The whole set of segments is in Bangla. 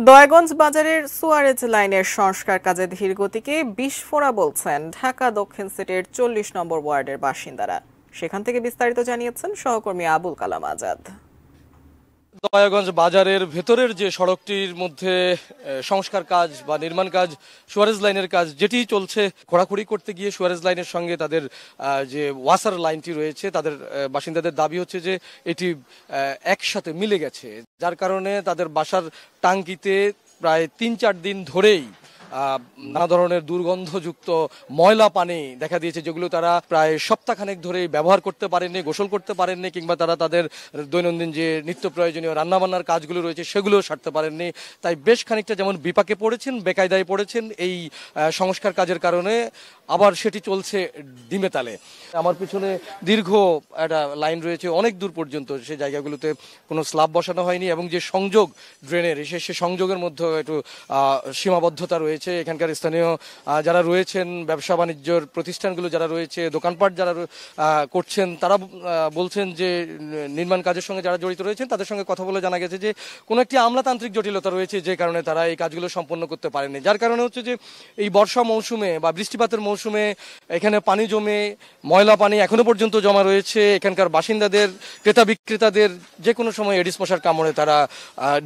দয়াগঞ্জ বাজারের সুয়ারেজ লাইনের সংস্কার কাজে ধীর গতিকে বিস্ফোরা বলছেন ঢাকা দক্ষিণ সিটির ৪০ নম্বর ওয়ার্ডের বাসিন্দারা। সেখান থেকে বিস্তারিত জানিয়েছেন সহকর্মী আবুল কালাম আজাদ। দয়াগঞ্জ বাজারের ভেতরের যে সড়কটির মধ্যে সংস্কার কাজ বা নির্মাণ কাজ, সুয়ারেজ লাইনের কাজ যেটি চলছে, খোঁড়াখুড়ি করতে গিয়ে সুয়ারেজ লাইনের সঙ্গে তাদের যে ওয়াসার লাইনটি রয়েছে, তাদের বাসিন্দাদের দাবি হচ্ছে যে এটি একসাথে মিলে গেছে, যার কারণে তাদের বাসার টাঙ্কিতে প্রায় ৩-৪ দিন ধরেই নানা ধরনের দুর্গন্ধযুক্ত ময়লা পানি দেখা দিয়েছে, যেগুলো তারা প্রায় সপ্তাহখানেক ধরেই ব্যবহার করতে পারেননি, গোসল করতে পারেননি, কিংবা তারা তাদের দৈনন্দিন যে নিত্য প্রয়োজনীয় রান্নাবান্নার কাজগুলো রয়েছে সেগুলো সারতে পারেননি। তাই বেশ খানিকটা যেমন বিপাকে পড়েছেন, বেকায়দায় পড়েছেন এই সংস্কার কাজের কারণে। আবার সেটি চলছে ডিমে তালে। আমার পিছনে দীর্ঘ একটা লাইন রয়েছে অনেক দূর পর্যন্ত, সেই জায়গাগুলোতে কোনো স্ল্যাব বসানো হয়নি এবং যে সংযোগ ড্রেনের সে সংযোগের মধ্যে একটু সীমাবদ্ধতা রয়েছে। এখানকার স্থানীয় যারা রয়েছেন, ব্যবসা বাণিজ্যর প্রতিষ্ঠানগুলো যারা রয়েছে, দোকানপাট যারা করছেন, তারা বলছেন যে নির্মাণ কাজের সঙ্গে যারা জড়িত রয়েছেন তাদের সঙ্গে কথা বলে জানা গেছে যে কোনো একটি আমলাতান্ত্রিক জটিলতা রয়েছে, যে কারণে তারা এই কাজগুলো সম্পন্ন করতে পারেনি। যার কারণে হচ্ছে যে এই বর্ষা মৌসুমে বা বৃষ্টিপাতের মৌসুমে এখানে পানি জমে, ময়লা পানি এখনো পর্যন্ত জমা রয়েছে। এখানকার বাসিন্দাদের, ক্রেতা বিক্রেতাদের যে কোনো সময় এডিস মশার কামড়ে তারা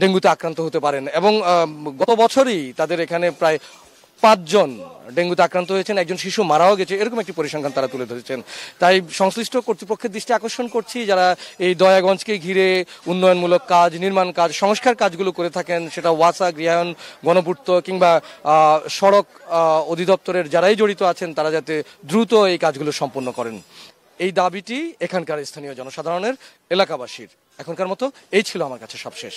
ডেঙ্গুতে আক্রান্ত হতে পারেন। এবং গত বছরই তাদের এখানে প্রায় 5 জন ডেঙ্গুতে আক্রান্ত হয়েছেন, একজন শিশু মারাও গেছে, এরকম একটি পরিসংখ্যান তারা তুলে ধরেছেন। তাই সংশ্লিষ্ট কর্তৃপক্ষের দৃষ্টি আকর্ষণ করছি, যারা এই দয়াগঞ্জকে ঘিরে উন্নয়নমূলক কাজ, নির্মাণ কাজ, সংস্কার কাজগুলো করে থাকেন, সেটা ওয়াসা, গৃহায়ন, গণপূর্ত কিংবা সড়ক অধিদপ্তরের যারাই জড়িত আছেন, তারা যাতে দ্রুত এই কাজগুলো সম্পন্ন করেন, এই দাবিটি এখানকার স্থানীয় জনসাধারণের, এলাকাবাসীর। এখনকার মতো এই ছিল আমার কাছে সবশেষ।